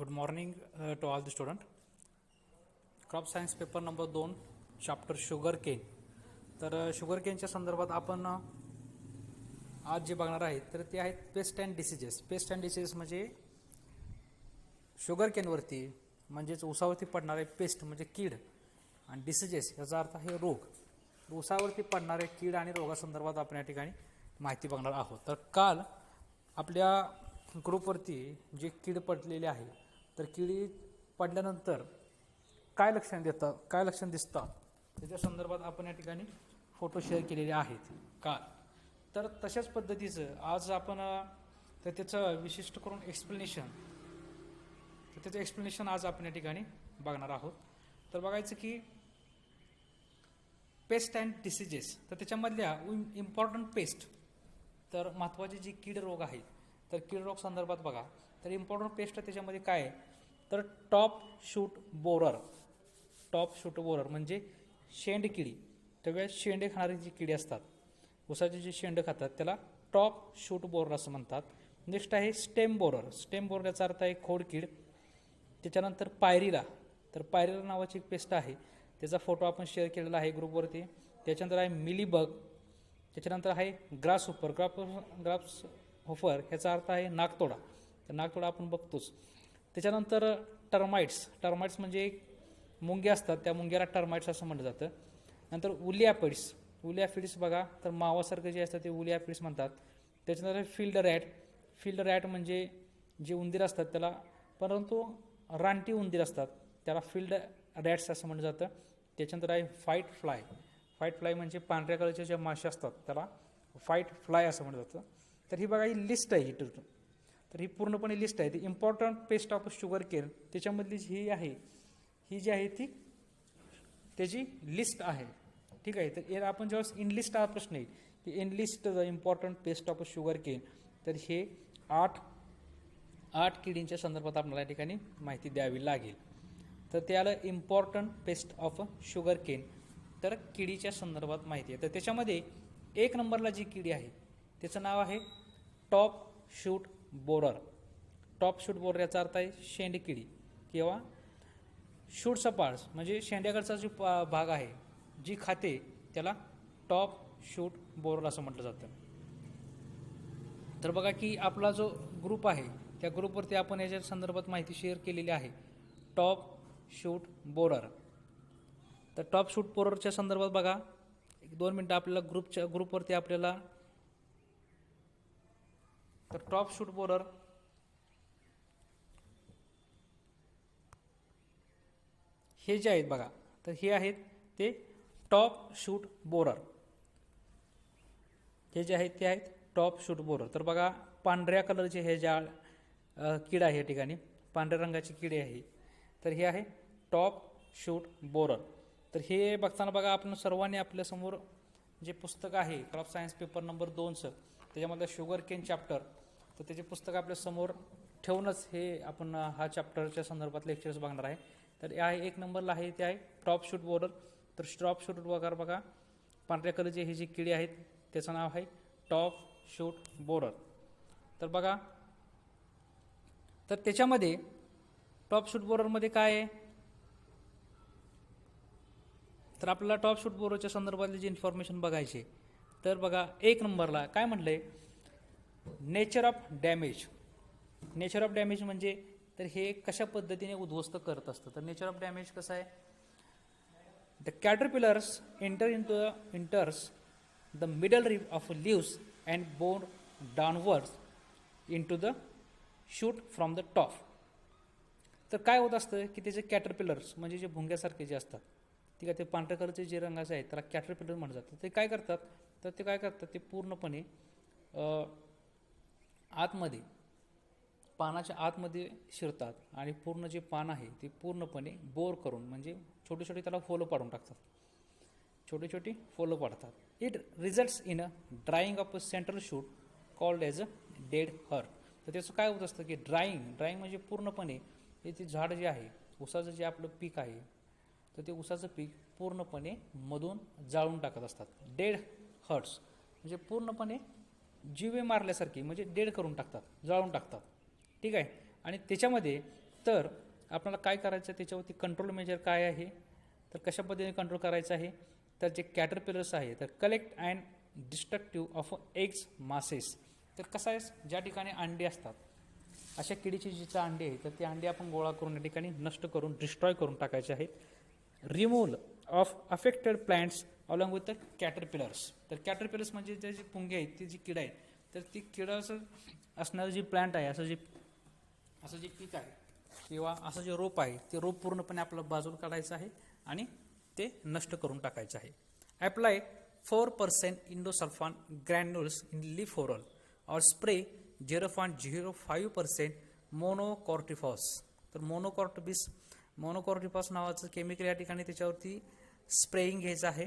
Good morning to all the student. Crop science paper number 2 chapter sugar cane. तर sugar केनच्या संदर्भात आपण आज जे बघणार आहे तर ते आहेत paste and diseases. Paste and diseases म्हणजे शुगर केनवरती म्हणजेच ऊसावरती पडणारे पेस्ट म्हणजे कीड आणि डिसीजेस याचा अर्थ आहे रोग. ऊसावरती पडणारे कीड आणि रोगासंदर्भात आपण या ठिकाणी माहिती बघणार आहोत. तर काल आपल्या ग्रुपवरती जे कीड पडलेले आहे तर कीड पडल्यानंतर काय लक्षण देतात, काय लक्षण दिसतात त्याच्या संदर्भात आपण या ठिकाणी फोटो शेअर केलेले आहेत काल. तर तशाच पद्धतीचं आज आपण तर त्याचं विशिष्ट करून एक्सप्लेनेशन आज आपण या ठिकाणी बघणार आहोत. तर बघायचं की पेस्ट अँड डिसीजेस तर त्याच्यामधल्या इम्पॉर्टंट पेस्ट तर महत्त्वाचे जी कीड रोग आहेत तर कीड रोग संदर्भात बघा तर इम्पॉर्टंट पेस्ट त्याच्यामध्ये काय आहे तर top shoot borer. Top shoot borer म्हणजे शेंडकिडी. तेव्हा शेंडे खाणारी जी किडी असतात ऊसाचे जे शेंडे खातात त्याला टॉप शूट बोरर असं म्हणतात. नेक्स्ट आहे स्टेम बोरर. स्टेम बोरर याचा अर्थ आहे खोडकीड. त्याच्यानंतर पायरीला तर पायरीला नावाची एक पेस्ट आहे त्याचा फोटो आपण शेअर केलेला आहे ग्रुपवरती. त्याच्यानंतर आहे मिलीबग. त्याच्यानंतर आहे ग्रास होपर. ग्रास होपर ह्याचा अर्थ आहे नागतोडा. तर नागतोडा आपण बघतोच. त्याच्यानंतर टर्माइट्स म्हणजे मुंग्या असतात त्या मुंग्याला टर्माइट्स असं म्हटलं जातं. नंतर उलियाफिड्स बघा तर मावासारखं जे असतं ते उलियाफिड्स म्हणतात. त्याच्यानंतर फील्ड रॅट म्हणजे जे उंदीर असतात त्याला परंतु रानटी उंदीर असतात त्याला फील्ड रॅट्स असं म्हटलं जातं. त्याच्यानंतर आहे फाईट फ्लाय म्हणजे पांढऱ्या कलरच्या ज्या माश्या असतात त्याला फाईट फ्लाय असं म्हटलं जातं. तर ही बघा ही लिस्ट आहे तर ही पूर्णपणे लिस्ट आहे. ती important pest of sugarcane त्याच्यामधली ही जी आहे ती त्याची लिस्ट आहे. ठीक आहे. तर आपण जेव्हा इन लिस्ट हा प्रश्न येईल की in list the important pest of sugarcane तर हे आठ किडींच्या संदर्भात आपल्याला या ठिकाणी माहिती द्यावी लागेल. तर त्याला important pest of sugarcane तर किडीच्या संदर्भात माहिती आहे. तर त्याच्यामध्ये 1 नंबरला जी किडी आहे त्याचं नाव आहे top shoot borer. Top shoot borer याचा अर्थ आहे शेंडकिडी किंवा शूटचा पार्ट्स म्हणजे शेंड्याकडचा जो भाग आहे जी खाते त्याला टॉप शूट बोरर असं म्हटलं जातं. तर बघा की आपला जो ग्रुप आहे त्या ग्रुपवरती आपण याच्या संदर्भात माहिती शेअर केलेली आहे टॉप शूट बोरर. तर टॉप शूट बोररच्या संदर्भात बघा 1-2 मिनटं आपल्याला ग्रुपवरती आपल्याला तर टॉप शूट बोरर हे जे आहेत बघा तर हे आहेत ते टॉप शूट बोरर. हे जे आहेत ते आहेत टॉप शूट बोरर. तर बघा पांढऱ्या कलरचे हे ज्या कीड आहे या ठिकाणी पांढऱ्या रंगाची किडी आहे तर हे आहे टॉप शूट बोरर. तर हे बघताना बघा आपण सर्वांनी आपल्यासमोर जे पुस्तक आहे क्रॉप सायन्स पेपर नंबर 2चं त्याच्यामधलं शुगर केन चॅप्टर तर त्याचे पुस्तक आपल्यासमोर ठेवूनच हे आपण हा चॅप्टरच्या संदर्भात लेक्चर्स बघणार आहे. तर हे आहे 1 नंबरला आहे ते आहे टॉप शूट बोरर. तर टॉप शूट बोरर बघा पांढऱ्या कलरची ही जी किडी आहेत त्याचं नाव आहे टॉप शूट बोरर. तर बघा तर त्याच्यामध्ये टॉप शूट बोररमध्ये काय आहे तर आपल्याला टॉप शूट बोररच्या संदर्भातली जी इन्फॉर्मेशन बघायची तर बघा 1 नंबरला काय म्हटलंय नेचर ऑफ डॅमेज म्हणजे तर हे कशा पद्धतीने उद्ध्वस्त करत असतं. तर नेचर ऑफ डॅमेज कसं आहे the caterpillars enters the middle rib of lives and bore downwards into the shoot from the top. तर काय होत असतं की त्याचे कॅटरपिलर्स म्हणजे जे भुंग्यासारखे जे असतात ठीक आहे ते पांढऱ्या कलरचे जे रंगाचे आहेत त्याला कॅटरपिलर म्हटलं जातं. ते काय करतात ते पूर्णपणे आतमध्ये पानाच्या आतमध्ये शिरतात आणि पूर्ण जे पान आहे ते पूर्णपणे बोर करून म्हणजे छोटे त्याला फोलो पाडतात. It results in a drying of a central shoot called as a dead hurt. तर त्याचं काय होत असतं की ड्राईंग म्हणजे पूर्णपणे हे ते झाड जे आहे ऊसाचं जे आपलं पीक आहे तर ते ऊसाचं पीक पूर्णपणे मधून जाळून टाकत असतात. डेड हर्ट्स म्हणजे पूर्णपणे जीवे मारल्यासारखी म्हणजे डेड करून टाकतात जाळून टाकतात. ठीक आहे. आणि त्याच्यामध्ये तर आपल्याला काय करायचं आहे, त्याच्यावरती कंट्रोल मेजर काय आहे, तर कशा पद्धतीने कंट्रोल करायचं आहे, तर जे कॅटरपिलर्स आहे तर collect and destructive of eggs masses. तर कसं आहे, ज्या ठिकाणी अंडी असतात अशा किडीची जिचं अंडी आहे तर ती अंडी आपण गोळा करून या ठिकाणी नष्ट करून डिस्ट्रॉय करून टाकायचे आहेत. Removal of affected plants along with the caterpillars. तर कॅटरपिलर्स म्हणजे जे जी पुंगी आहेत ती जी किडा आहे तर ती किडाचं असणारं जी प्लांट आहे, असं जे पीक आहे किंवा असं जे रोप आहे ते रोप पूर्णपणे आपलं बाजूला काढायचं आहे आणि ते नष्ट करून टाकायचं आहे. Apply 4% endosulfan granules in leaf oral और स्प्रे 0.05% मोनोकॉर्टिफॉस. तर मोनोकॉर्टिफॉस नावाचं केमिकल या ठिकाणी त्याच्यावरती स्प्रेइंग घ्यायचं आहे.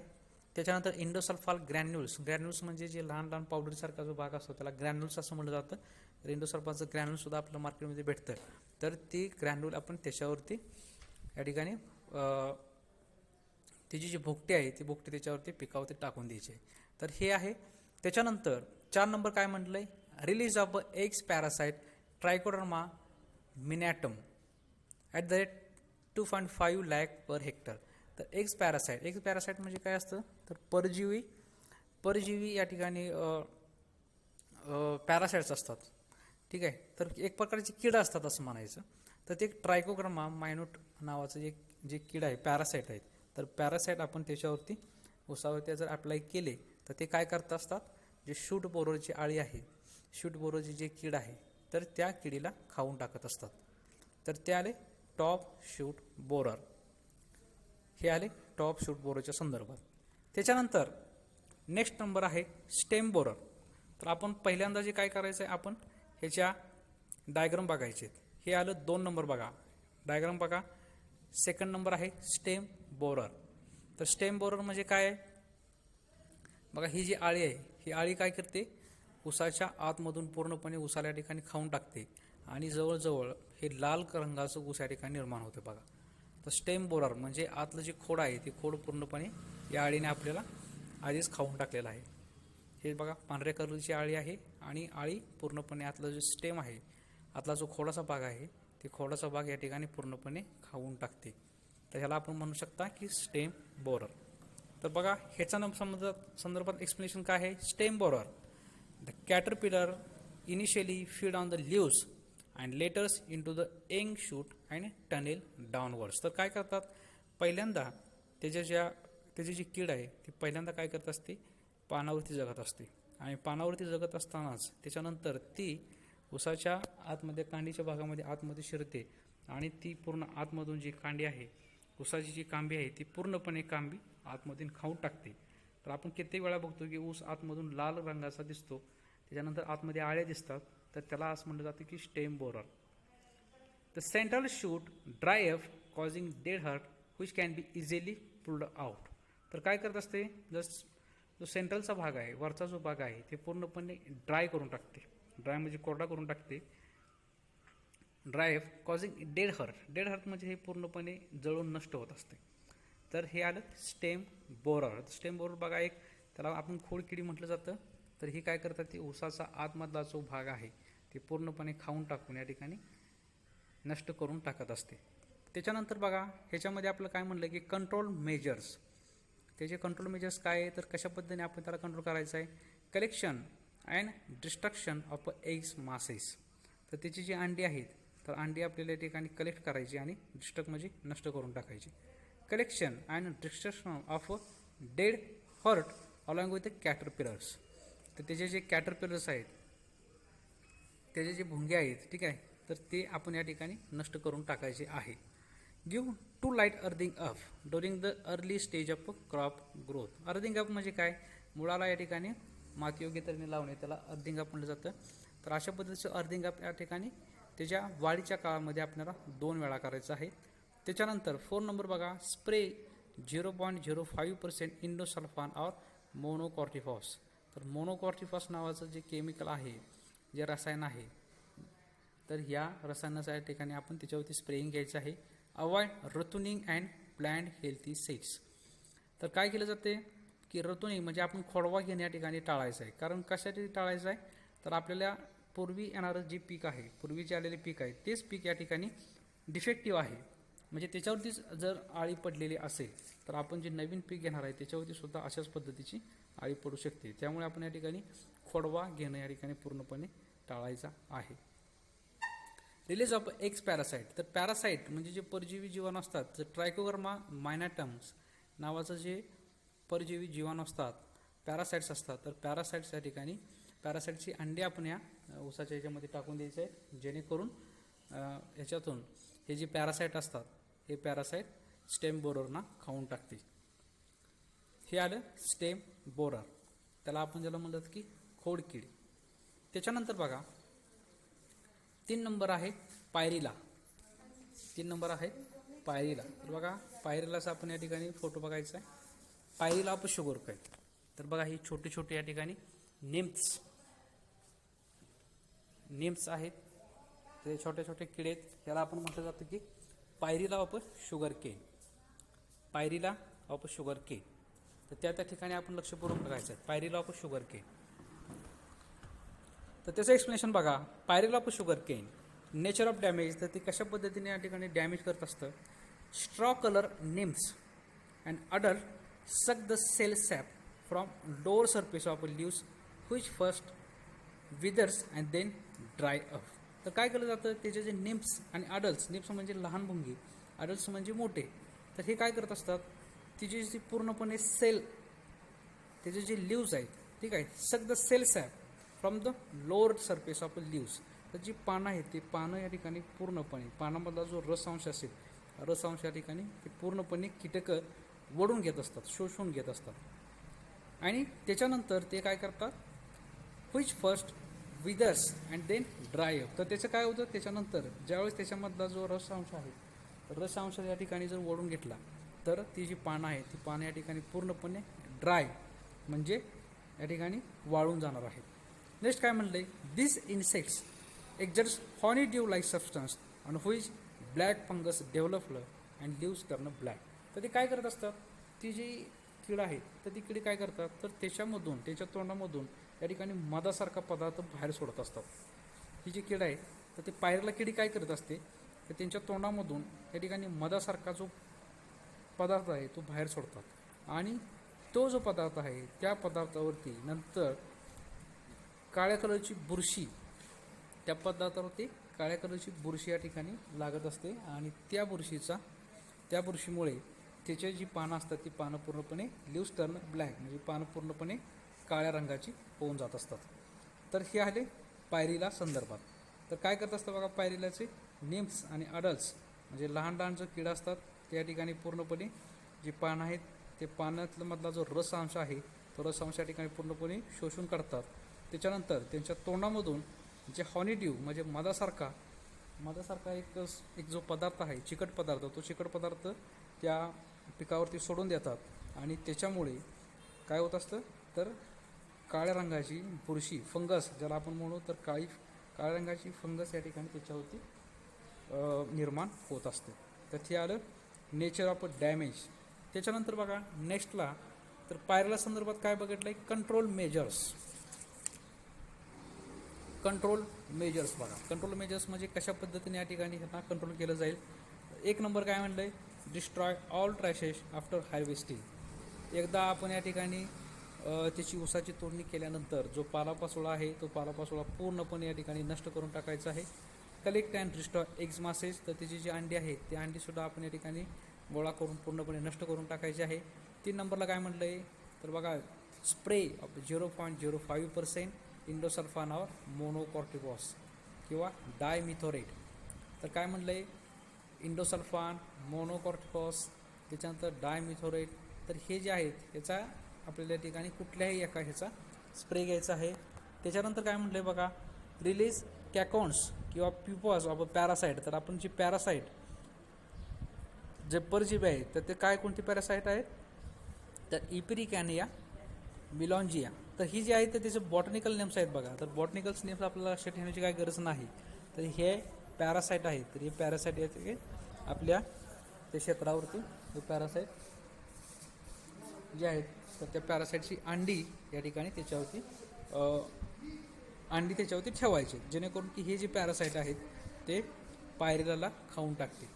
त्याच्यानंतर इंडोसल्फाल ग्रॅन्युल्स म्हणजे जे लहान लहान पावडरसारखा जो भाग असतो त्याला ग्रॅन्युल्स असं म्हटलं जातं. तर इंडोसल्फाचं ग्रॅन्युल्ससुद्धा आपल्या मार्केटमध्ये भेटतं. तर ती ग्रॅन्युल आपण त्याच्यावरती या ठिकाणी त्याची जी भुकटी आहे ती भुकटी त्याच्यावरती पिकावरती टाकून द्यायची आहे. तर हे आहे. त्याच्यानंतर 4 नंबर काय म्हटलं आहे, release of eggs parasite Trichoderma minutum at the rate 2.5 lakh per hectare. तर एग्स पॅरासाइट म्हणजे काय असतं, तर परजीवी या ठिकाणी पॅरासाइट्स असतात. ठीक आहे. तर एक प्रकारची कीड असतात असं म्हणायचं. तर ते ट्रायकोग्रामा मायनोट नावाचं जे कीड आहे, पॅरासाइट आहेत. तर पॅरासाइट आपण त्याच्यावरती उसावरती जर अप्लाय केले तर ते काय करत असतात, जे शूट बोररची आळी आहे, शूट बोररची जे कीड आहे तर त्या किडीला खाऊन टाकत असतात. तर ते आले टॉप शूट बोरर. हे आले टॉप शूट बोररच्या संदर्भात. त्याच्यानंतर नेक्स्ट नंबर आहे स्टेम बोरर. तर आपण पहिल्यांदा जे काय करायचं आहे, आपण ह्याच्या डायग्राम बघायचे आहेत. हे आलं 2 नंबर बघा, डायग्राम बघा. सेकंड नंबर आहे स्टेम बोरर. तर स्टेम बोरर म्हणजे काय आहे बघा, ही जी आळी आहे ही आळी काय करते, ऊसाच्या आतमधून पूर्णपणे ऊसाला या ठिकाणी खाऊन टाकते आणि जवळजवळ हे लाल रंगाचं ऊस या ठिकाणी निर्माण होते बघा. तर स्टेम बोरर म्हणजे आतलं जे खोड आहे ते खोड पूर्णपणे या आळीने आपल्याला आधीच खाऊन टाकलेलं आहे. हे बघा पांढऱ्या कलरची आळी आहे आणि आळी पूर्णपणे आतलं जो स्टेम आहे, आतला जो खोडाचा भाग आहे ते खोडाचा भाग या ठिकाणी पूर्णपणे खाऊन टाकते. तर ह्याला आपण म्हणू शकता की स्टेम बोरर. तर बघा ह्याच्या संदर्भात एक्सप्लेनेशन काय आहे. Stem borer, the caterpillar initially feed on the leaves and letters in to the young shoot and tunnel downwards. तर काय करतात, पहिल्यांदा त्याची जी कीड आहे ती पहिल्यांदा काय करत असते, पानावरती जगत असते आणि पानावरती जगत असतानाच त्याच्यानंतर ती ऊसाच्या आतमध्ये कांडीच्या भागामध्ये आतमध्ये शिरते आणि ती पूर्ण आतमधून जी कांडी आहे, ऊसाची जी कांबी आहे ती पूर्णपणे कांबी आतमधून खाऊन टाकते. तर आपण कित्येक वेळा बघतो की ऊस आतमधून लाल रंगाचा दिसतो, त्याच्यानंतर आतमध्ये आळ्या दिसतात, तर त्याला असं म्हटलं जातं की stem borer. The central shoot dry up causing dead hurt which can be easily pulled out. तर काय करत असते, जो सेंट्रलचा भाग आहे, वरचा जो भाग आहे ते पूर्णपणे ड्राय करून टाकते. ड्राय म्हणजे कोरडा करून टाकते. Dry up causing dead hurt म्हणजे हे पूर्णपणे जळून नष्ट होत असते. तर हे आलं स्टेम बोरर. स्टेम बोरर बघा, एक त्याला आपण खोडकिडी म्हटलं जातं. तर ही काय करतात, ती ऊसाचा आतमधला जो भाग आहे ते पूर्णपणे खाऊन टाकून या ठिकाणी नष्ट करून टाकत असते. त्याच्यानंतर बघा ह्याच्यामध्ये आपलं काय म्हणलं की कंट्रोल मेजर्स. त्याचे कंट्रोल मेजर्स काय आहे, तर कशा पद्धतीने आपण त्याला कंट्रोल करायचं आहे. Collection and destruction of eggs masses. तर त्याची जी अंडी आहेत तर अंडी आपल्याला या ठिकाणी कलेक्ट करायची आणि डिस्ट्रक्ट म्हणजे नष्ट करून टाकायची. Collection and destruction of dead hurt along with the caterpillars. तर त्याचे जे कॅटरपिलर्स आहेत, त्याचे जे भुंगे आहेत, ठीक आहे, तर ते आपण या ठिकाणी नष्ट करून टाकायचे आहे. Give to light earthing up during the early stage of crop growth. Earthing up म्हणजे काय, मुळाला या ठिकाणी माती योग्य तऱ्हेने लावणे त्याला अर्थिंग अप म्हटलं जातं. तर अशा पद्धतीचं अर्थिंग अप या ठिकाणी त्याच्या वाढीच्या काळामध्ये आपल्याला 2 वेळा करायचं आहे. त्याच्यानंतर 4 नंबर बघा, स्प्रे 0.05% इंडोसल्फान और मोनोकॉर्टिफॉस. तर मोनोकॉर्टिफॉस नावाचं जे केमिकल आहे, जे रसायन आहे, तर ह्या रसायनाच्या या ठिकाणी आपण त्याच्यावरती स्प्रेइंग घ्यायचं आहे. Avoid ratooning and plant healthy seeds. तर काय केलं जाते की रतुनिंग म्हणजे आपण खोडवा घेणे या ठिकाणी टाळायचं आहे. कारण कशासाठी टाळायचं आहे, तर आपल्याला पूर्वी येणारं जे पीक आहे, पूर्वी जे आलेले पीक आहे तेच पीक या ठिकाणी डिफेक्टिव्ह आहे, म्हणजे त्याच्यावरतीच जर आळी पडलेली असेल तर आपण जे नवीन पीक घेणार आहे त्याच्यावरती सुद्धा अशाच पद्धतीची आळी पडू शकते. त्यामुळे आपण या ठिकाणी खोडवा घेणं या ठिकाणी पूर्णपणे टाळायचा आहे. Release of x parasite. तर पॅरासाइट म्हणजे जे परजीवी जीवाणू असतात, तर ट्रायकोग्रामा मायनाटम्स नावाचं जे परजीवी जीवाणू असतात, पॅरासाइट्स असतात, तर पॅरासाइट्स या ठिकाणी पॅरासाइटची अंडी आपण या ऊसाच्या ह्याच्यामध्ये टाकून द्यायचे आहेत, जेणेकरून ह्याच्यातून हे जे पॅरासाइट असतात हे पॅरासाइट स्टेम बोररना खाऊन टाकते. हे आलं स्टेम बोरर, त्याला आपण ज्याला म्हणतात की खोडकीड. त्याच्यानंतर बघा 3 नंबर आहे पायरीला. 3 नंबर आहे पायरीला. तर बघा पायरीलाचा आपण या ठिकाणी फोटो बघायचा आहे. पायरीला आपण शुगर काय, तर बघा ही छोटे छोटे या ठिकाणी निम्स आहेत, ते छोटे छोटे किडे आहेत, याला आपण म्हटलं जातं की pyrilla of sugarcane. Pyrilla of sugarcane. तर त्या ठिकाणी आपण लक्षपूर्वक बघायचं आहे पायरीला ऑफ शुगर केन. तर त्याचं एक्सप्लेनेशन बघा. Pyrilla of sugarcane nature of damage. तर ते कशा पद्धतीने या ठिकाणी डॅमेज करत असतं. Straw colour nymphs and adult suck the cell sap from lower surface of leaves which first withers and then dry up. तर काय केलं जातं, त्याचे जे निम्स आणि अडल्ट्स, निम्स म्हणजे लहान भुंगी, अडल्ट्स म्हणजे मोठे, तर हे काय करत असतात, तिची जी पूर्णपणे सेल, त्याचे जे लिव्स आहेत, ठीक आहे, suck the cell sap from the lower surface of leaves. तर जी पानं आहेत ते पानं या ठिकाणी पूर्णपणे पानामधला जो रसांश असेल, रसांश या ठिकाणी ते पूर्णपणे कीटकं वडून घेत असतात, शोषून घेत असतात. आणि त्याच्यानंतर ते काय करतात, which first withers and then dry up. तर त्याचं काय होतं, त्याच्यानंतर ज्यावेळेस त्याच्यामधला जो रसांश आहे, रसांश या ठिकाणी जर ओढून घेतला तर ती जी पानं आहे ती पानं या ठिकाणी पूर्णपणे ड्राय म्हणजे या ठिकाणी वाळून जाणार आहेत. नेक्स्ट काय म्हणलंय, this insects exerts honeydew like substance on which black fungus डेव्हलपलं अँड लिव्स टर्न ब्लॅक. तर ते काय करत असतात, ती जी कीड आहे तर ती किडी काय करतात, तर त्याच्यामधून त्याच्या तोंडामधून या ठिकाणी मधासारखा पदार्थ बाहेर सोडत असतात. ही जी कीड आहे तर ती पायरीला किडी काय करत असते, तर त्यांच्या तोंडामधून या ठिकाणी मधासारखा जो पदार्थ आहे तो बाहेर सोडतात आणि तो जो पदार्थ आहे त्या पदार्थावरती नंतर काळ्या कलरची बुरशी, त्या पदार्थावरती काळ्या कलरची बुरशी या ठिकाणी लागत असते आणि त्या बुरशीमुळे त्याची जी पानं असतात ती पानं पूर्णपणे लिव्स टर्न ब्लॅक म्हणजे पानं पूर्णपणे काळ्या रंगाची होऊन जात असतात. तर हे आले पायरीला संदर्भात. तर काय करत असतं बघा, पायरीलाचे निम्स आणि अडल्ट्स म्हणजे लहान लहान जो किडा असतात त्या ठिकाणी पूर्णपणे जी पानं आहेत ते पानातला मधला जो रसांश आहे तो रसांश या ठिकाणी पूर्णपणे शोषून काढतात. त्याच्यानंतर त्यांच्या तोंडामधून जे हॉनीड्यू म्हणजे मधासारखा एक जो पदार्थ आहे, चिकट पदार्थ, तो चिकट पदार्थ त्या पिकावरती सोडून देतात आणि त्याच्यामुळे काय होत असतं, तर काळ्या रंगाची बुरशी, फंगस ज्याला आपण म्हणू, तर काळ्या रंगाची फंगस या ठिकाणी त्याच्यावरती निर्माण होत असते. तर ते आलं नेचर ऑफ डॅमेज. त्याच्यानंतर बघा नेक्स्टला, तर पायरीला संदर्भात काय बघितलं आहे, कंट्रोल मेजर्स बघा. कंट्रोल मेजर्स म्हणजे कशा पद्धतीने या ठिकाणी ह्यांना कंट्रोल केलं जाईल. 1 नंबर काय म्हणलं आहे, डिस्ट्रॉय ऑल ट्रॅशेस आफ्टर हार्वेस्टिंग. एकदा आपण या ठिकाणी त्याची ऊसाची तोडणी केल्यानंतर जो पालापाचोळा आहे तो पालापाचोळा पूर्णपणे या ठिकाणी नष्ट करून टाकायचा आहे. Collect and destroy eggs masses. तर त्याची जी अंडी आहेत ते अंडीसुद्धा आपण या ठिकाणी गोळा करून पूर्णपणे नष्ट करून टाकायचे आहे. 3 नंबरला काय म्हटलं आहे, तर बघा स्प्रे ऑफ 0.05% इंडोसल्फान और मोनोकॉर्टिकॉस किंवा डायमिथोरेट. तर काय म्हटलं आहे, इंडोसल्फान, मोनोकॉर्टिकॉस, त्याच्यानंतर डायमिथोरेट. तर हे जे आहेत याचा आपल्याला या ठिकाणी कुठल्याही एका ह्याचा स्प्रे घ्यायचा आहे. त्याच्यानंतर काय म्हटलं आहे बघा, रिलीज कॅकॉन्स किंवा प्युपास ऑफ पॅरासाईट. तर आपण जी पॅरासाईट जे परजीवी आहेत तर ते काय कोणती पॅरासाईट आहेत, तर इपिरिकॅनिया मिलॉन्जिया. तर ही जी आहे तर त्याचे बॉटनिकल नेम्स आहेत बघा. तर बॉटनिकल नेम्स आपल्याला लक्षात ठेवण्याची काय गरज नाही. तर हे पॅरासाईट आहेत. तर हे पॅरासाईट येते आपल्या त्या क्षेत्रावरती हे पॅरासाईट जे आहेत तर त्या पॅरासाईटची अंडी या ठिकाणी त्याच्यावरती ठेवायची, जेणेकरून की हे जे पॅरासाईट आहेत ते पायरीला खाऊन टाकते.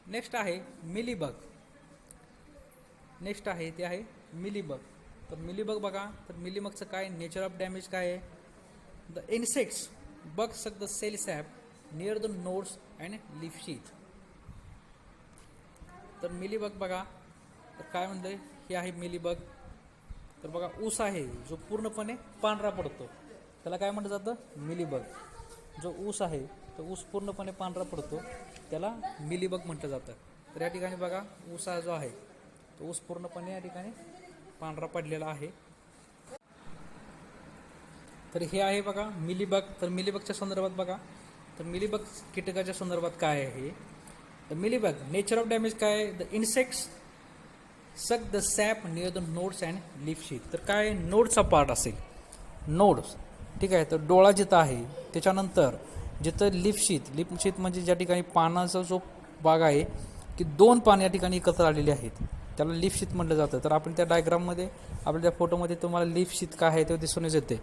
नेक्स्ट आहे मिलीबग. नेक्स्ट आहे ते आहे मिलीबग. तर मिलीबग बघा, तर मिलीबगचं काय नेचर ऑफ डॅमेज काय आहे? The insects bug suck the cell sap near the nodes and leaf sheath. तर मिलीबग बघा, तर काय म्हणतंय, हे आहे मिलीबग. तर बघा ऊस आहे जो पूर्णपणे पांढरा पडतो त्याला काय म्हटलं जातं? मिलीबग. जो ऊस आहे तो ऊस पूर्णपणे पांढरा पडतो त्याला मिलीबग म्हटलं जातं. तर या ठिकाणी बघा ऊस हा जो आहे तो ऊस पूर्णपणे या ठिकाणी पांढरा पडलेला आहे. तर हे आहे बघा मिलीबग. तर मिलीबगच्या संदर्भात बघा, तर मिलीबग कीटकाच्या संदर्भात काय आहे? तर मिलीबग नेचर ऑफ डॅमेज काय आहे? The insects suck the SAP near the nodes and leaf sheath. तर काय नोडचा पार्ट असेल, नोड्स, ठीक आहे. तर डोळा जिथं आहे त्याच्यानंतर जिथं लीफ शीथ म्हणजे ज्या ठिकाणी पानाचा जो भाग आहे की दोन पान या ठिकाणी एकत्र आलेले आहेत त्याला लीफ शीथ म्हटलं जातं. तर आपण त्या डायग्राममध्ये आपल्या त्या फोटोमध्ये तुम्हाला लीफ शीथ काय आहे ते दिसूनच येते.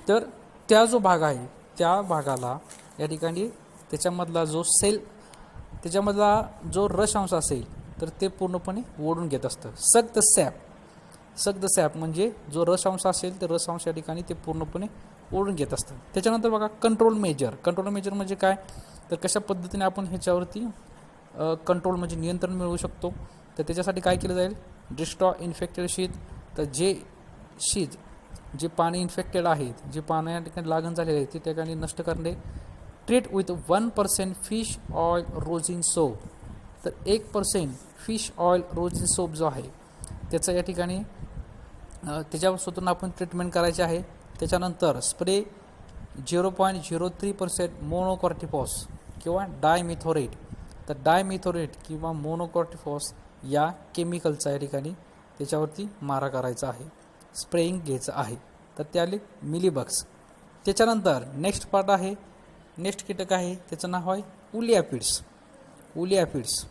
तर त्या जो भाग आहे त्या भागाला या ठिकाणी त्याच्यामधला जो सेल, त्याच्यामधला जो रसांश असेल तर ते पूर्णपणे ओढून घेत असतं. सक द सॅप म्हणजे जो रसांश असेल तर रसांश या ठिकाणी ते पूर्णपणे ओढून घेत असतं. त्याच्यानंतर बघा कंट्रोल मेजर म्हणजे काय? तर कशा पद्धतीने आपण ह्याच्यावरती कंट्रोल म्हणजे नियंत्रण मिळवू शकतो? तर त्याच्यासाठी काय केलं जाईल? Destroy infected sheath. तर जे शीथ, जे पाणी इन्फेक्टेड आहेत, जे पाणी या ठिकाणी लागण झालेले आहेत ते ठिकाणी नष्ट करणे. Treat with 1% fish oil rosin soap. तर 1% फिश ऑइल रोझिन सोप जो आहे त्याचं या ठिकाणी त्याच्यापासून आपण ट्रीटमेंट करायची आहे. त्याच्यानंतर स्प्रे 0.03% मोनोकॉर्टिफॉस किंवा डायमिथोरेट. तर डायमिथोरेट किंवा मोनोकॉर्टिफॉस या केमिकलचा या ठिकाणी त्याच्यावरती मारा करायचा आहे, स्प्रेइंग घ्यायचं आहे. तर ते आले मिलीबग्स. त्याच्यानंतर नेक्स्ट पार्ट आहे, नेक्स्ट कीटक आहे त्याचं नाव आहे उलियाफिड्स.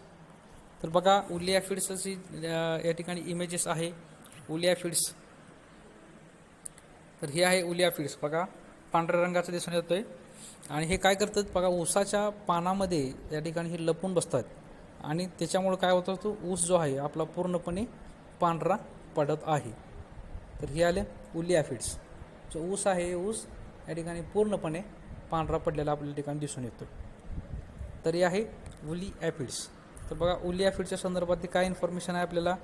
तर बघा उलियाफिड्सची या ठिकाणी इमेजेस आहे उलियाफिड्स. तर हे आहे उलियाफिड्स बघा, पांढऱ्या रंगाचं दिसून येतोय. आणि हे काय करतात बघा, ऊसाच्या पानामध्ये या ठिकाणी हे लपून बसतात आणि त्याच्यामुळे काय होतं, तो ऊस जो आहे आपला पूर्णपणे पांढरा पडत आहे. तर हे आले उलियाफिड्स. जो ऊस आहे ऊस या ठिकाणी पूर्णपणे पांढरा पडलेला आपल्या ठिकाणी दिसून येतो. तर हे आहे उलियाफिड्स. तर बघा उलियाफिड्सच्या संदर्भात काय इन्फॉर्मेशन आहे आपल्याला?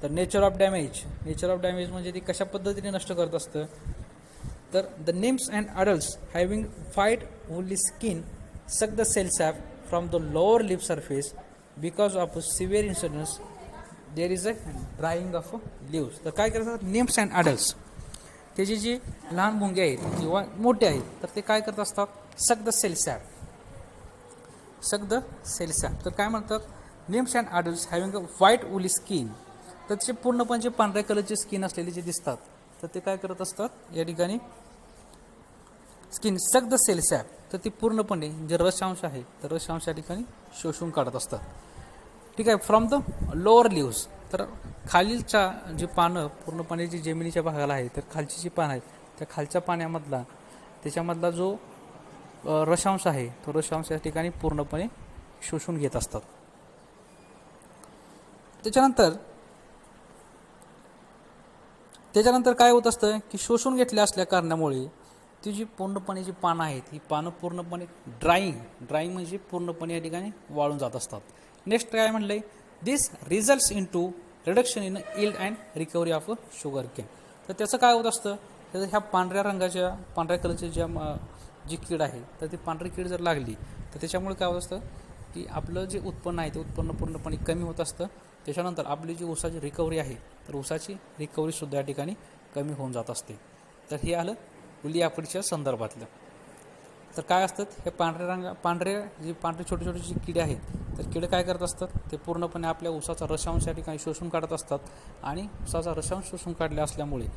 तर नेचर ऑफ डॅमेज म्हणजे ती कशा पद्धतीने नष्ट करत असतं? तर the nymphs and adults having white woolly skin suck the cell sap from the lower leaf surface because of severe incidence there is a drying of leaves. तर काय करतात निम्स अँड अडल्ट्स, त्याची जी लहान मुंगे आहेत किंवा मोठे आहेत तर ते काय करत असतात? सक द सेल सॅप. तर काय म्हणतात? NIMS and adults having a white woolly skin. तर त्याचे पूर्णपणे पांढऱ्या कलरचे स्किन असलेले जे दिसतात तर ते काय करत असतात या ठिकाणी? Skin suck the cell SAP. तर ती पूर्णपणे जे रसांश आहे तर रसांश या ठिकाणी शोषून काढत असतात. ठीक आहे. From the lower leaves. तर खालीलच्या जी पानं पूर्णपणे जी जमिनीच्या भागाला आहे तर खालची जी पानं आहेत त्या खालच्या पाण्यामधला त्याच्यामधला जो रसांश आहे तो रसांश या ठिकाणी पूर्णपणे शोषून घेत असतात. त्याच्यानंतर काय होत असतं की शोषून घेतल्या असल्या कारणामुळे ती जी पूर्णपणे जी पानं आहेत ही पानं पूर्णपणे ड्राईंग म्हणजे पूर्णपणे या ठिकाणी वाळून जात असतात. नेक्स्ट काय म्हणलंय? This results in to reduction in yield and recovery of sugarcane. तर त्याचं काय होत असतं? तर ह्या पांढऱ्या कलरची जी कीड आहे तर ती पांढरी कीड जर लागली तर त्याच्यामुळे काय होत असतं की आपलं जे उत्पन्न आहे ते उत्पन्न पूर्णपणे कमी होत असतं. त्याच्यानंतर आपली जी ऊसाची रिकव्हरी आहे तर ऊसाची रिकव्हरीसुद्धा या ठिकाणी कमी होऊन जात असते. तर हे आलं उलियाफिड्सच्या संदर्भातलं. तर काय असतात हे पांढरे छोटे जी किडे आहेत तर किडे काय करत असतात? ते पूर्णपणे आपल्या ऊसाचा रसांश या ठिकाणी शोषून काढत असतात आणि ऊसाचा रसांश शोषून काढले असल्यामुळे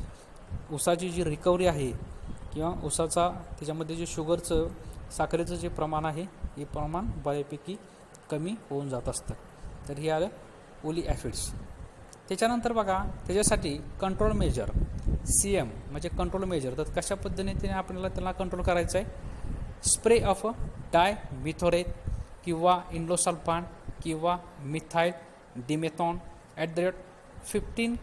ऊसाची जी रिकव्हरी आहे किंवा ऊसाचा त्याच्यामध्ये जे शुगरचं साखरेचं जे प्रमाण आहे हे प्रमाण बऱ्यापैकी कमी होऊन जात असतं. तर हे आलं उलियाफिड्स. त्याच्यानंतर बघा त्याच्यासाठी कंट्रोल मेजर CM म्हणजे कंट्रोल मेजर. तर कशा पद्धतीने आपल्याला त्याला कंट्रोल करायचं आहे? स्प्रे ऑफ डायमिथोरेट किंवा इंडोसल्फान किंवा methyl demeton @15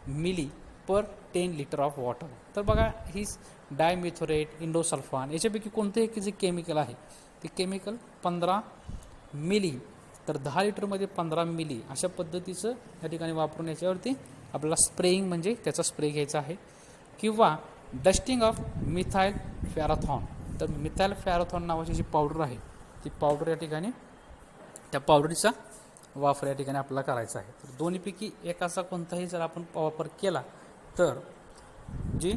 ml per 10 litre of water. तर बघा ही डायमिथोरेट, इंडोसल्फान याच्यापैकी कोणतेही जे केमिकल आहे ते केमिकल 15 मिली, तर 10 लिटरमध्ये 15 मिली अशा पद्धतीचं या ठिकाणी वापरून याच्यावरती आपल्याला स्प्रेइंग म्हणजे त्याचा स्प्रे घ्यायचा आहे. किंवा डस्टिंग ऑफ मिथाईल फॅराथॉन. तर मिथाईल फॅराथॉन नावाची जी पावडर आहे ती पावडर या ठिकाणी त्या पावडरीचा वापर या ठिकाणी आपल्याला करायचा आहे. तर दोन्हीपैकी एकाचा कोणताही जर आपण वापर केला तर जी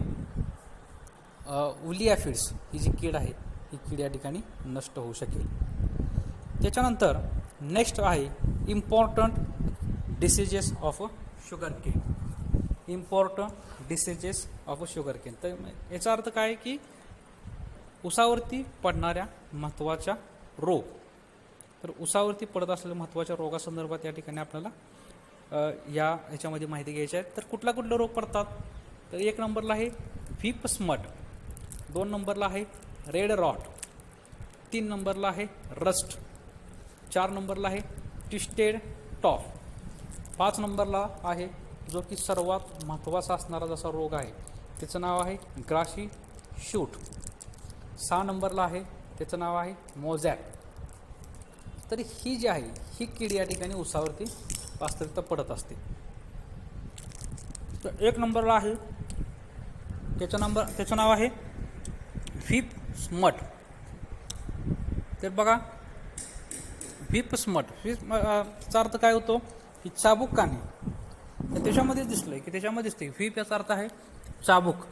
उली ॲफिड्स ही जी कीड आहे ही कीड या ठिकाणी नष्ट होऊ शकेल. त्याच्यानंतर नेक्स्ट आहे important diseases of sugar cane. Important diseases of sugarcane. तर याचा अर्थ काय आहे की ऊसावरती पडणाऱ्या महत्त्वाच्या रोग. तर ऊसावरती पडत असलेल्या महत्त्वाच्या रोगासंदर्भात या ठिकाणी आपल्याला याच्यामध्ये माहिती घ्यायची आहे. तर कुठला रोग पडतात, तर 1 नंबरला आहे व्हीप स्मट, 2 नंबरला आहे रेड रॉट, 3 नंबरला आहे रस्ट, 4 नंबरला आहे ट्विस्टेड टॉप, 5 नंबरला आहे जो की सर्वात महत्त्वाचा असणारा जसा रोग आहे त्याचं नाव आहे ग्राशी शूट, 6 नंबरला आहे त्याचं नाव आहे मोझॅक. तर ही जी आहे ही कीड या ठिकाणी ऊसावरती वास्तविकता पडत असते. तर 1 नंबरला आहे त्याचं नाव आहे व्हीप स्मट. तर बघा व्हीप स्मटचा अर्थ काय होतो की चाबूक काने. तर त्याच्यामध्येच दिसलंय की त्याच्यामध्ये दिसते व्हीप याचा अर्थ आहे चाबूक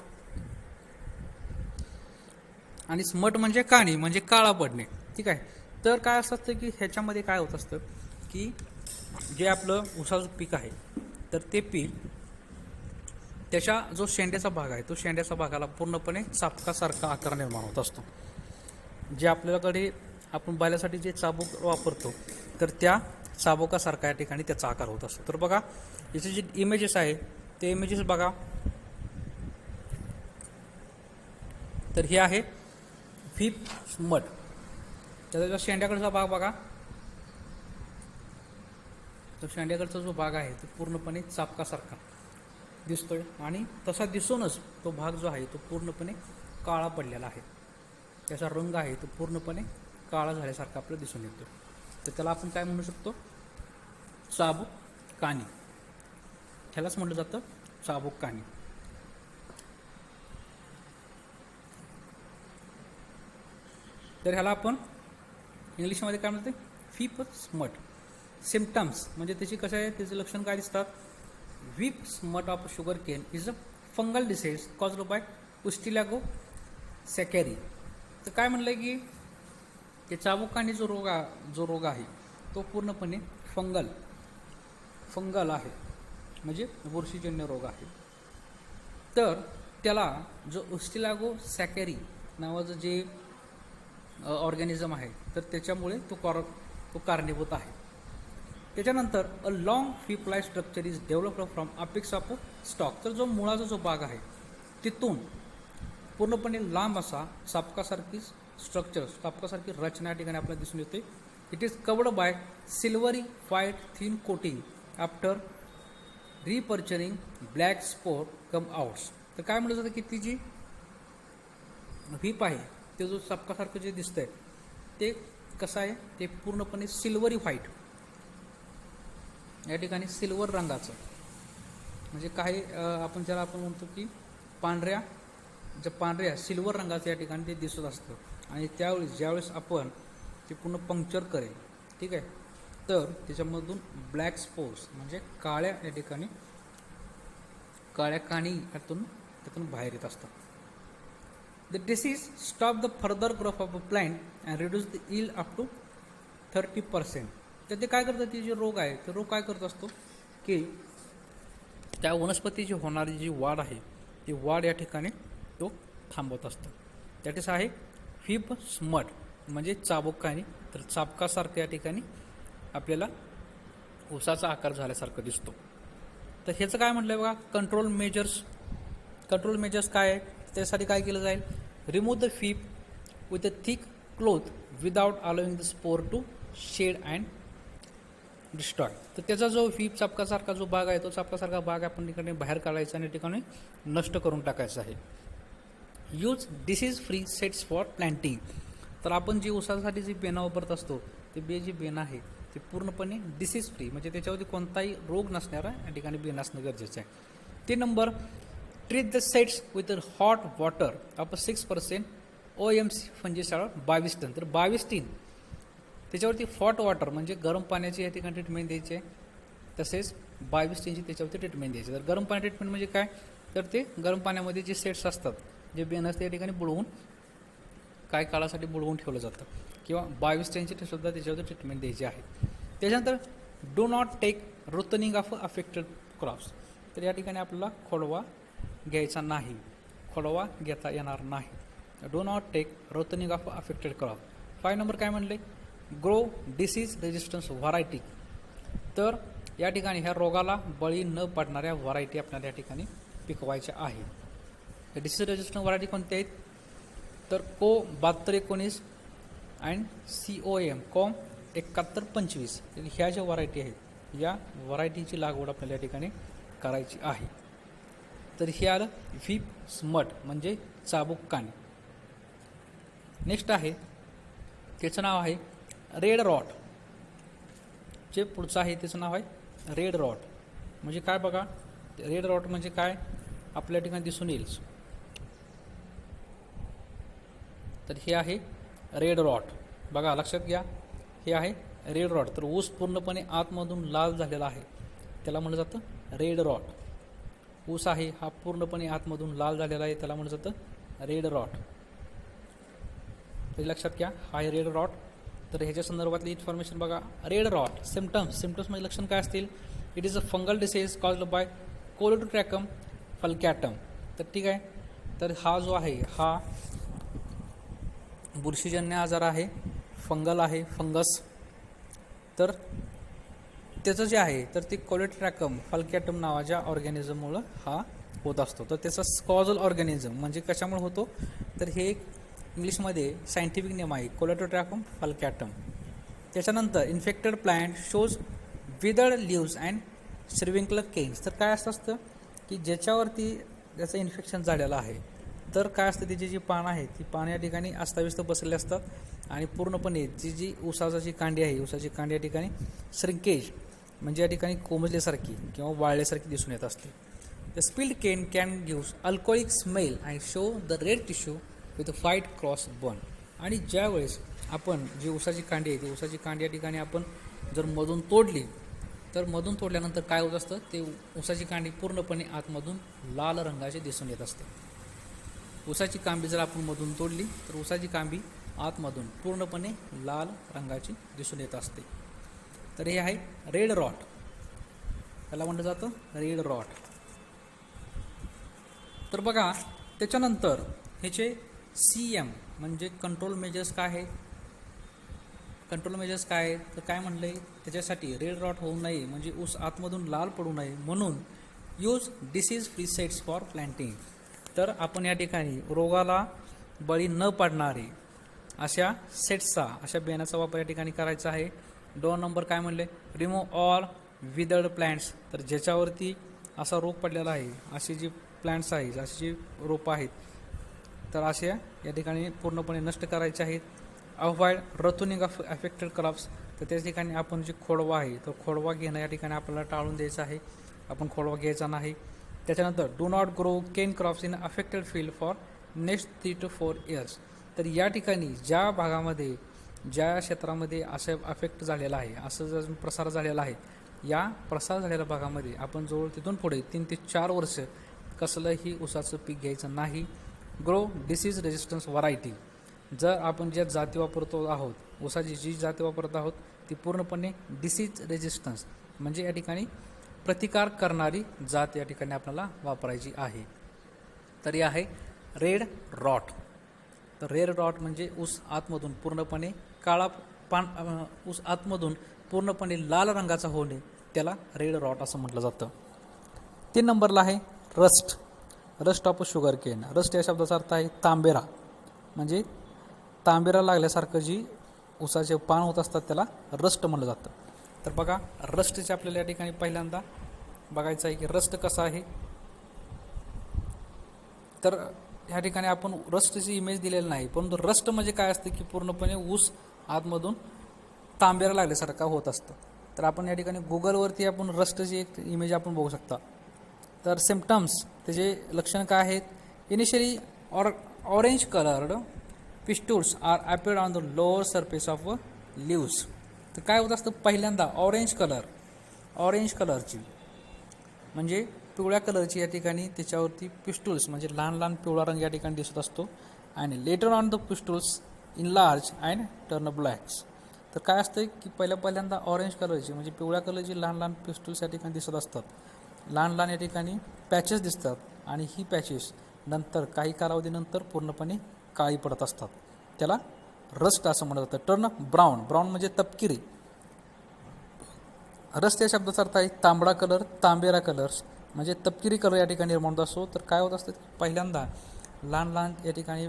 आणि स्मट म्हणजे काणी म्हणजे काळा पडणे. ठीक आहे. तर काय असतं की ह्याच्यामध्ये काय होत असतं की जे आपलं ऊसाचं पीक आहे तर ते पीक त्याच्या जो शेंड्याचा भाग आहे तो शेंड्याच्या भागाला पूर्णपणे चाबकासारखा आकार निर्माण होत असतो. जे आपल्याकडे आपण बैलासाठी जे चाबूक वापरतो तर त्या चाबुकासारखा या ठिकाणी त्याचा आकार होत असतो. तर बघा याचे जे इमेजेस आहे ते इमेजेस बघा. तर हे आहे व्हीप स्मट. त्याचा शेंड्याकडचा भाग बघा. तर शेंड्याकडचा जो भाग आहे तो पूर्णपणे चाबकासारखा दिसतोय आणि तसा दिसूनच तो भाग जो आहे तो पूर्णपणे काळा पडलेला आहे. त्याचा रंग आहे तो पूर्णपणे काळा झाल्यासारखा आपल्याला दिसून येतो. तर त्याला आपण काय म्हणू शकतो, चाबूक कानी. ह्यालाच म्हटलं जातं चाबूक कानी. तर ह्याला आपण इंग्लिशमध्ये काय म्हणते, व्हीप स्मट. सिम्पटम्स म्हणजे त्याची कसं आहे, त्याचे लक्षण काय दिसतात. Whip smut of sugarcane is a fungal disease caused by Ustilago sacchari. तर काय म्हणलंय की ते चाबुकाने जो रोग आहे तो पूर्णपणे फंगल आहे म्हणजे बुरशीजन्य रोग आहे. तर त्याला जो उस्टिलॅगो सॅकॅरी नावाचं जे ऑर्गॅनिझम आहे तर त्याच्यामुळे तो कारणीभूत आहे. त्याच्यानंतर a long whip like structure is developed from apex of stalk. तर जो मुळाचा जो भाग आहे तिथून पूर्णपणे लांब असा चाबकासारखी रचना या ठिकाणी आपल्याला दिसून येते. It is covered by silvery white thin coating after rupturing black spore come outs. तर काय म्हटलं जातं की ती जी व्हीप आहे ते जो चाबकासारखं जे दिसतंय ते कसं आहे, ते पूर्णपणे सिल्वरी व्हाईट या ठिकाणी सिल्वर रंगाचं म्हणजे काही आपण ज्याला आपण म्हणतो की पांढऱ्या सिल्वर रंगाचं या ठिकाणी ते दिसत असतं. आणि ज्यावेळेस आपण ते पूर्ण पंक्चर करेल, ठीक आहे, तर त्याच्यामधून ब्लॅक स्पोर्स म्हणजे काळ्या या ठिकाणी काळ्या काणी त्यातून बाहेर येत असतात. The disease stop the further growth of a plant and reduce the yield up to 30%. तर ते काय करतात, ते जे रोग आहे ते रोग काय करत असतो की त्या वनस्पतीची होणारी जी वाढ आहे ती वाढ या ठिकाणी तो थांबवत असतो. दॅट आहे व्हीप स्मट म्हणजे चाबुकानी. तर चाबकासारखं या ठिकाणी आपल्याला ऊसाचा आकार झाल्यासारखं दिसतो. तर ह्याचं काय म्हटलं बघा, कंट्रोल मेजर्स काय आहे, त्यासाठी काय केलं जाईल, remove the whip with a thick cloth without allowing the spore to shed and destroy. तर त्याचा जो व्हीप चापकासारखा जो भाग आहे तो चापकासारखा भाग आपण ठिकाणी बाहेर काढायचा आणि ठिकाणी नष्ट करून टाकायचा आहे. Use disease free sets for planting. तर आपण जी ऊसासाठी जी बेना वापरत असतो ते जी बेना आहे ते पूर्णपणे डिसीज फ्री म्हणजे त्याच्यावरती कोणताही रोग नसणारा या ठिकाणी बेन असणं गरजेचं आहे. 3 number, treat the sets with hot water up 6% OMC fungicide 22 ton. तर 22 टन त्याच्यावरती हॉट वॉटर म्हणजे गरम पाण्याची या ठिकाणी ट्रीटमेंट द्यायची आहे. तसेच 22 टनची त्याच्यावरती ट्रीटमेंट द्यायची. तर गरम पाणी ट्रीटमेंट म्हणजे काय, तर ते गरम पाण्यामध्ये जे सेट्स असतात जे बेन असते या ठिकाणी बुडवून काही काळासाठी बुडवून ठेवलं जातं किंवा 22 टनची सुद्धा त्याच्यावरती ट्रीटमेंट द्यायची आहे. त्याच्यानंतर do not take ratooning of affected crops. तर या ठिकाणी आपल्याला खोडवा घ्यायचा नाही, खोडवा घेता येणार नाही. Do not take ratooning of affected crop. 5 number काय म्हणले, ग्रो डिसीज रेजिस्टन्स व्हरायटी. तर या ठिकाणी ह्या रोगाला बळी न पडणाऱ्या व्हरायटी आपल्याला या ठिकाणी पिकवायच्या आहेत. डिसीज रेजिस्टन्स व्हरायटी कोणत्या आहेत, तर को 7219 अँड COM कॉम 7125. ह्या ज्या व्हरायटी आहेत या व्हरायटीची लागवड आपल्याला या ठिकाणी करायची आहे. तर हे आलं व्हीप स्मट म्हणजे चाबूक काणे. नेक्स्ट आहे त्याचं नाव आहे रेड रॉट. जे पुढचं आहे त्याचं नाव आहे रेड रॉट. म्हणजे काय बघा, रेड रॉट म्हणजे काय आपल्या ठिकाणी दिसून येईल. तर हे आहे रेड रॉट, बघा लक्षात घ्या, हे आहे रेड रॉट. तर ऊस पूर्णपणे आतमधून लाल झालेला आहे त्याला म्हटलं जातं रेड रॉट. ऊस आहे हा पूर्णपणे आतमधून लाल झालेला आहे त्याला म्हटलं जातं रेड रॉट. हे लक्षात घ्या, हा आहे रेड रॉट. तर ह्याच्या संदर्भातली इन्फॉर्मेशन बघा. रेड रॉट सिम्टम्स म्हणजे लक्षण काय असतील, it is a fungal disease caused by Colletotrichum falcatum. तर ठीक आहे, तर हा जो आहे हा बुरशीजन्य आजार आहे, फंगल आहे, फंगस. तर त्याचं जे आहे तर ते कोलेडोट्रॅकम फल्कॅटम नावाच्या ऑर्गॅनिझममुळं हा होत असतो. तर त्याचा कॉजल ऑर्गॅनिझम म्हणजे कशामुळे होतो, तर हे एक इंग्लिशमध्ये सायंटिफिक नेम आहे कोलेडोट्रॅकम फल्कॅटम. त्याच्यानंतर infected plant shows withered leaves and श्रिविंकलर केन्स. तर काय असतं की ज्याच्यावरती त्याचं इन्फेक्शन झालेलं आहे तर काय असतं, त्याची जी पानं आहेत ती पानं या ठिकाणी अस्ताव्यस्त बसलेली असतात आणि पूर्णपणे जी ऊसाची कांडी आहे ऊसाची कांडी या ठिकाणी श्रिंकेज म्हणजे या ठिकाणी कोमजल्यासारखी किंवा वाळल्यासारखी दिसून येत असते. The split cane can gives alcoholic smell and show the red tissue with white cross band. आणि ज्यावेळेस आपण जी ऊसाची कांडी आहे ती ऊसाची कांडी या ठिकाणी आपण जर मधून तोडली तर मधून तोडल्यानंतर काय होत असतं, ते ऊसाची कांडी पूर्णपणे आतमधून लाल रंगाची दिसून येत असते. ऊसाची कांबी जर आपण मधून तोडली तर ऊसाची कांबी आतमधून पूर्णपणे लाल रंगाची दिसून येत असते. तर हे आहे रेड रॉट, त्याला म्हटलं जातं रेड रॉट. तर बघा त्याच्यानंतर ह्याचे CM म्हणजे कंट्रोल मेजर्स काय आहे, कंट्रोल मेजर्स काय आहे तर काय म्हणलं आहे, त्याच्यासाठी रेड रॉट होऊ नये म्हणजे ऊस आतमधून लाल पडू नये म्हणून use disease free sets for planting. तर आपण या ठिकाणी रोगाला बळी न पडणारे अशा सेट्सचा अशा बेण्याचा वापर या ठिकाणी करायचा आहे. 2 नंबर काय म्हणले, रिमूव्ह ऑल विदर्ड प्लांट्स. तर ज्याच्यावरती असा रोग पडलेला आहे अशी जी प्लांट्स आहेत अशी जी रोपं आहेत तर अशा या ठिकाणी पूर्णपणे नष्ट करायचे आहेत. Avoid ratooning of affected crops. तर त्या ठिकाणी आपण जे खोडवा आहे तो खोडवा घेणं या ठिकाणी आपल्याला टाळून द्यायचं आहे, आपण खोडवा घ्यायचा नाही. त्याच्यानंतर do not grow cane crops in affected field for next 3 to 4 years. तर या ठिकाणी ज्या भागामध्ये ज्या क्षेत्रामध्ये असं अफेक्ट झालेला आहे असं जर प्रसार झालेला आहे या प्रसार झालेल्या भागामध्ये आपण जवळ तिथून पुढे 3 ते 4 वर्ष कसलंही ऊसाचं पीक घ्यायचं नाही. Grow disease resistance variety. जर आपण ज्या जाती वापरतो आहोत ऊसाची जी जाती वापरत आहोत ती पूर्णपणे डिसीज रेजिस्टन्स म्हणजे या ठिकाणी प्रतिकार करणारी जात या ठिकाणी आपल्याला वापरायची आहे. तर हे आहे रेड रॉट. तर रेड रॉट म्हणजे ऊस आतमधून पूर्णपणे काळा ऊस आतमधून पूर्णपणे लाल रंगाचा होणे त्याला रेड रॉट असं म्हटलं जातं. 3 नंबरला आहे rust. Rust of sugar cane. Rust या शब्दाचा अर्थ आहे तांबेरा म्हणजे तांबेरा लागल्यासारखं जी ऊसाचे पान होत असतात त्याला रस्ट म्हणलं जातं. तर बघा रस्टचे आपल्याला या ठिकाणी पहिल्यांदा बघायचं आहे की रस्ट कसा आहे. तर ह्या ठिकाणी आपण रस्टची इमेज दिलेली नाही, परंतु रस्ट म्हणजे काय असतं की पूर्णपणे ऊस आतमधून तांब्याला लागल्यासारखा होत असतं. तर आपण या ठिकाणी गुगलवरती आपण रस्टची एक इमेज आपण बघू शकता. तर सिम्पटम्स त्याचे लक्षण काय आहेत. Initially orange coloured pustules are appeared on the lower surface of leaves. तर काय होत असतं पहिल्यांदा ऑरेंज कलरची म्हणजे पिवळ्या कलरची या ठिकाणी त्याच्यावरती पिस्टूल्स म्हणजे लहान लहान पिवळा रंग या ठिकाणी दिसत असतो. आणि later on the pustules in large and turn blacks. तर काय असतं की पहिल्यांदा ऑरेंज कलरची म्हणजे पिवळ्या कलरची लहान लहान पिस्टूल्स या ठिकाणी दिसत असतात. लहान लहान या ठिकाणी पॅचेस दिसतात आणि ही पॅचेस नंतर काही कालावधीनंतर पूर्णपणे काळी पडत असतात. त्याला रस्ट असं म्हणलं जातं. टर्न ब्राऊन म्हणजे तपकिरी. रस्ट या शब्दाचा अर्थ आहे तांबेरा कलर्स म्हणजे तपकिरी कलर या ठिकाणी निर्माण होत असतो. तर काय होत असतं पहिल्यांदा लहान लहान या ठिकाणी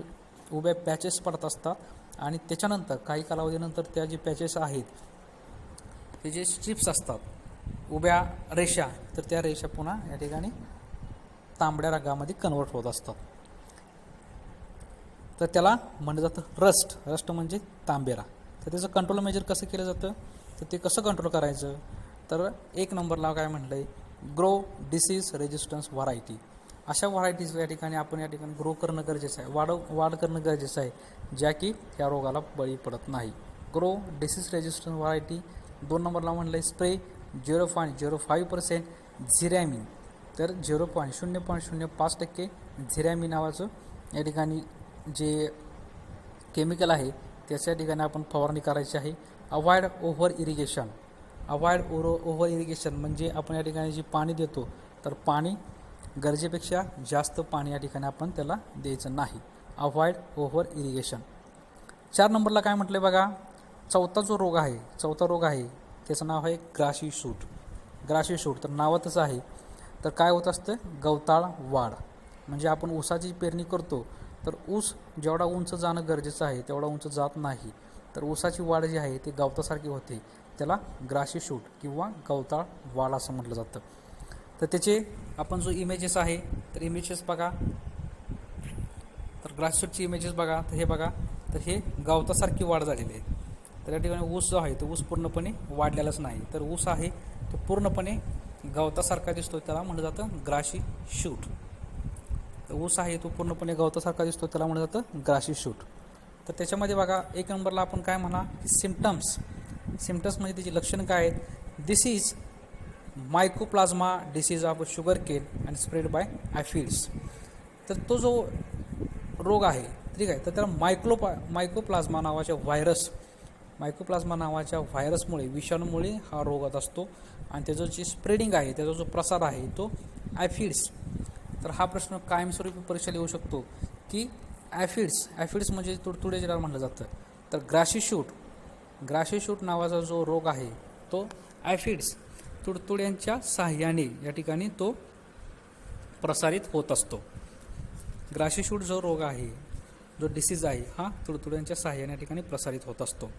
उभ्या पॅचेस पडत असतात आणि त्याच्यानंतर काही कालावधीनंतर त्या जे पॅचेस आहेत ते जे स्ट्रिप्स असतात उभ्या रेषा, तर त्या रेषा पुन्हा या ठिकाणी तांबड्या रंगामध्ये कन्वर्ट होत असतात. तर त्याला म्हणलं जातं रस्ट म्हणजे तांबेरा. तर त्याचं कंट्रोल मेजर कसं केलं जातं, तर ते कसं कंट्रोल करायचं. तर 1 नंबरला काय म्हटलं आहे ग्रो डिसीज रेजिस्टन्स व्हरायटी. अशा व्हरायटीज या ठिकाणी आपण या ठिकाणी ग्रो करणं गरजेचं आहे, वाढ करणं गरजेचं आहे ज्या की या रोगाला बळी पडत नाही. Grow disease resistance variety. 2 नंबरला म्हटलं आहे स्प्रे 0.05% झिरॅमिन. तर 0.05% झिरॅमिन नावाचं या ठिकाणी जे केमिकल आहे त्याच्या ठिकाणी आपण फवारणी करायची आहे. अवॉइड ओव्हर इरिगेशन म्हणजे आपण या ठिकाणी जे पाणी देतो तर पाणी गरजेपेक्षा जास्त पाणी या ठिकाणी आपण त्याला द्यायचं नाही. Avoid over irrigation. 4 नंबरला काय म्हटलं बघा चौथा रोग आहे त्याचं नाव आहे ग्राशी शूट. तर नावातच आहे. तर काय होत असतं गवताळ वाढ म्हणजे आपण ऊसाची पेरणी करतो तर ऊस जेवढा उंच जाणं गरजेचं आहे तेवढा उंच जात नाही. तर ऊसाची वाढ जी आहे ती गवतासारखी होते. त्याला ग्राशी शूट किंवा गवताळ वाढ असं म्हटलं जातं. तर त्याचे आपण जो इमेजेस आहे तर इमेजेस बघा. तर ग्राशी शूटची इमेजेस बघा. तर हे बघा तर हे गवतासारखी वाढ झालेली आहे. तर या ठिकाणी ऊस जो आहे तो ऊस पूर्णपणे वाढलेलाच नाही. तर ऊस आहे तो पूर्णपणे गवतासारखा दिसतो त्याला म्हटलं जातं ग्राशी शूट. तर ऊस आहे तो पूर्णपणे गवतासारखा दिसतो त्याला म्हटलं जातं ग्राशी शूट. तर त्याच्यामध्ये बघा 1 नंबरला आपण काय म्हणा की सिम्पटम्स म्हणजे त्याची लक्षणं काय आहेत. This is mycoplasma disease of sugarcane and spread by aphids. तर तो जो रोग आहे ठीक आहे तर त्याला मायकोप्लाझ्मा नावाच्या व्हायरसमुळे विषाणूमुळे हा रोग होत असतो आणि त्याचं जे स्प्रेडिंग आहे त्याचा जो प्रसार आहे तो ॲफिड्स. तर हा प्रश्न कायमस्वरूपी परीक्षेला येऊ शकतो की ॲफिड्स म्हणजे तुडतुडे ज्याला म्हटलं जातं. तर ग्राशी शूट नावाचा जो रोग आहे तो ॲफिड्स तुडतुड्यांच्या साहाय्याने या ठिकाणी तो प्रसारित होत असतो. ग्राशी शूट जो रोग आहे जो डिसीज आहे हा तुडतुड्यांच्या साहाय्याने या ठिकाणी प्रसारित होत असतो.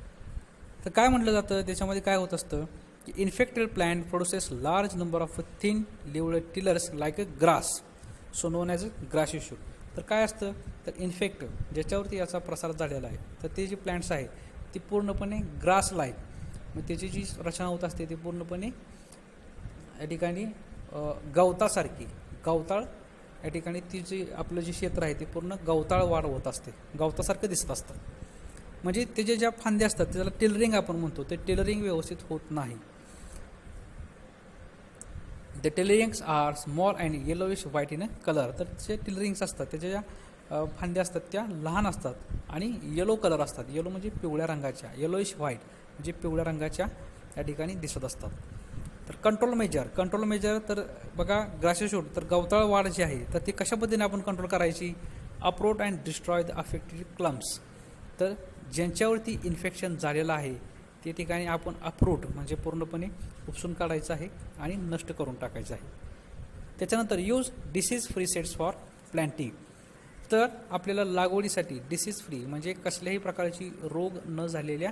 तर काय म्हटलं जातं त्याच्यामध्ये काय होत असतं की infected plant produces large number of thin leaved tillers like a grass so known as a grassy shoot. तर काय असतं तर इन्फेक्ट ज्याच्यावरती याचा प्रसार झालेला आहे तर ते जे प्लांट्स आहे ती पूर्णपणे ग्रास लाईक मग त्याची जी रचना होत असते ती पूर्णपणे या ठिकाणी गवताळ या ठिकाणी ती जी आपलं जे क्षेत्र आहे ते पूर्ण गवताळ वाढ होत असते गवतासारखं दिसत असतं. म्हणजे त्याचे ज्या फांद्या असतात त्याला टेलरिंग आपण म्हणतो ते टेलरिंग व्यवस्थित होत नाही. The tillerings are small and yellowish white in colour. तर जे टेलरिंग्स असतात त्याच्या ज्या फांद्या असतात त्या लहान असतात आणि येलो कलर असतात. येलो म्हणजे पिवळ्या रंगाच्या येलोइश व्हाईट म्हणजे पिवळ्या रंगाच्या या ठिकाणी दिसत असतात. तर कंट्रोल मेजर तर बघा ग्राशी शूट तर गवताळ वाढ जी आहे तर ती कशा पद्धतीने आपण कंट्रोल करायची. Uproot and destroy the affected clumps. तर ज्यांच्यावरती इन्फेक्शन झालेलं आहे ते ठिकाणी आपण अप्रूट म्हणजे पूर्णपणे उपसून काढायचं आहे आणि नष्ट करून टाकायचं आहे. त्याच्यानंतर use disease free sets for planting. तर आपल्याला लागवडीसाठी डिसीज फ्री म्हणजे कसल्याही प्रकारची रोग न झालेल्या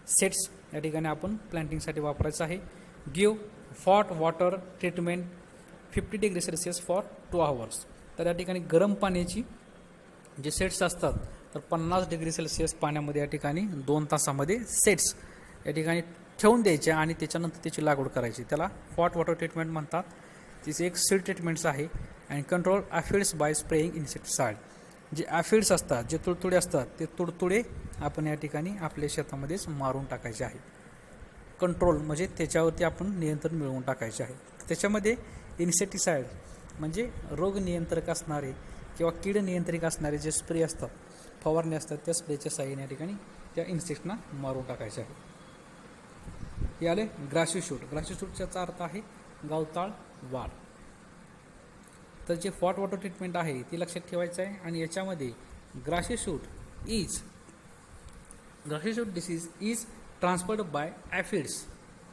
सेट्स या ठिकाणी आपण प्लांटिंगसाठी वापरायचं आहे. Give hot water treatment 50 degree Celsius for 2 hours. तर या ठिकाणी गरम पाण्याची जे सेट्स असतात तर 50 डिग्री सेल्सिअस पाण्यामध्ये या ठिकाणी 2 तासामध्ये सेट्स या ठिकाणी ठेवून द्यायचे आणि त्याच्यानंतर त्याची लागवड करायची. त्याला हॉट वॉटर ट्रीटमेंट म्हणतात. तिचे एक सीड ट्रीटमेंट्स आहे. And control aphids by spraying insecticide. जे ॲफिड्स असतात, जे तुडतुडे असतात, ते तुडतुडे आपण या ठिकाणी आपल्या शेतामध्येच मारून टाकायचे आहे. कंट्रोल म्हणजे त्याच्यावरती आपण नियंत्रण मिळवून टाकायचे आहे. त्याच्यामध्ये इन्सेक्टिसाइड म्हणजे रोग नियंत्रक असणारे किंवा कीड नियंत्रित असणारे जे स्प्रे असतात, फवारणी असतात, त्या स्प्रेच्या साहाय्याने या ठिकाणी त्या इन्सेक्टना मारून टाकायचे आहे. हे आले ग्रासी शूट. ग्रासी शूटचा अर्थ आहे गवताळ वाढ. तर जे हॉट वॉटर ट्रीटमेंट आहे ती लक्षात ठेवायचं आहे. आणि याच्यामध्ये grassy shoot disease is transferred by aphids.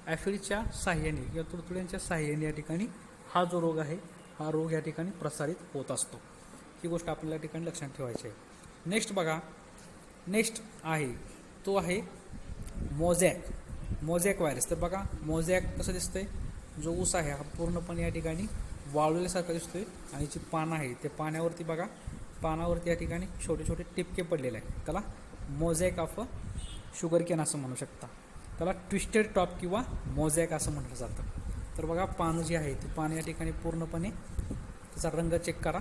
ॲफिडच्या साह्याने किंवा तुडतुड्यांच्या साह्याने या ठिकाणी हा जो रोग आहे हा रोग या ठिकाणी प्रसारित होत असतो. ही गोष्ट आपल्याला या ठिकाणी लक्षात ठेवायची आहे. नेक्स्ट बघा, नेक्स्ट आहे तो आहे मोझॅक व्हायरस. तर बघा मोझॅक कसं दिसतंय, जो ऊस आहे हा पूर्णपणे या ठिकाणी वाळवल्यासारखा दिसतोय आणि जी पानं आहे ते पाण्यावरती बघा, पानावरती या ठिकाणी छोटे छोटे टिपके पडलेले आहेत. त्याला मोझॅक ऑफ शुगर केन असं म्हणू शकता. त्याला ट्विस्टेड टॉप किंवा मोझॅक असं म्हटलं जातं. तर बघा पानं जी आहे ती पानं या ठिकाणी पूर्णपणे त्याचा रंग चेक करा,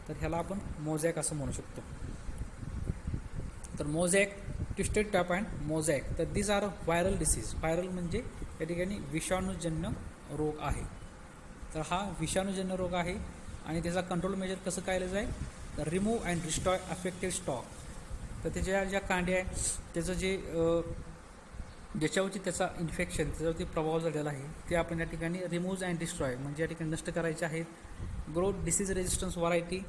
तर ह्याला आपण मोझॅक असं म्हणू शकतो. तर mosaic, twisted top and mosaic, तर these are viral disease. Viral म्हणजे या ठिकाणी विषाणूजन्य रोग आहे. तर हा विषाणूजन्य रोग आहे आणि त्याचा कंट्रोल मेजर कसं केलं जाईल, तर remove and destroy affected stock. तर त्याच्या ज्या कांड्या आहे त्याचं जे ज्याच्यावरती त्याचा इन्फेक्शन, त्याच्यावरती प्रभाव झालेला आहे ते आपण या ठिकाणी रिमूव्ह अँड डिस्ट्रॉय म्हणजे या ठिकाणी नष्ट करायचे आहेत. ग्रोथ डिसीज रेजिस्टन्स व्हरायटी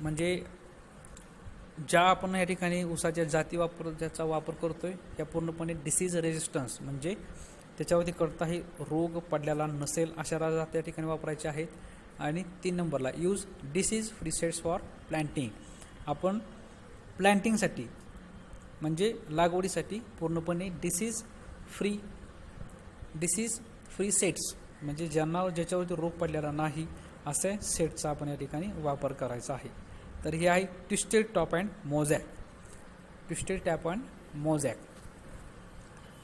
म्हणजे ज्या आपण या ठिकाणी ऊसाच्या जाती ज्याचा वापर करतोय त्या पूर्णपणे डिसीज रेजिस्टन्स म्हणजे त्याच्यावरती करताही रोग पडलेला नसेल अशा जाती या ठिकाणी वापरायचे आहेत. आणि 3 नंबरला use disease free sets for planting. आपण प्लांटिंगसाठी म्हणजे लागवडीसाठी पूर्णपणे डिसीज फ्री सेट्स म्हणजे ज्याच्यावरती रोग पडलेला नाही असे सेटचा आपण या ठिकाणी वापर करायचा आहे. तर हे आहे ट्विस्टेड टॉप अँड मोझॅक.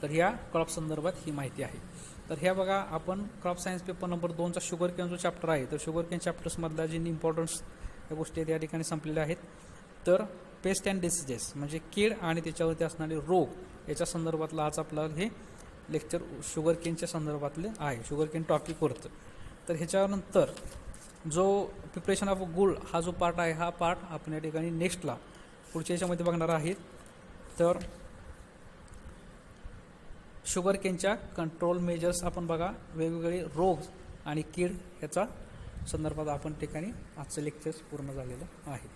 तर ह्या क्रॉप संदर्भात ही माहिती आहे. तर ह्या बघा आपण क्रॉप सायन्स पेपर नंबर 2चा शुगर केन जो चॅप्टर आहे, तर शुगर केन चॅप्टर्समधल्या जे इम्पॉर्टन्स या गोष्टी आहेत या ठिकाणी संपलेल्या आहेत. तर पेस्ट अँड डिसीजेस म्हणजे कीड आणि त्याच्यावरती असणारे रोग याच्या संदर्भातलं आज आपलं हे लेक्चर शुगर केनच्या संदर्भातले आहे, शुगर केन टॉपिकवरतं. तर ह्याच्यानंतर जो प्रिपरेशन ऑफ गुळ हा जो पार्ट आहे हा पार्ट आपण या ठिकाणी नेक्स्टला पुढच्या याच्यामध्ये बघणार आहेत. तर शुगर केनच्या कंट्रोल मेजर्स आपण बघा, वेगवेगळे रोग आणि कीड ह्याचा संदर्भात आपण ठिकाणी आजचं लेक्चर्स पूर्ण झालेलं आहे.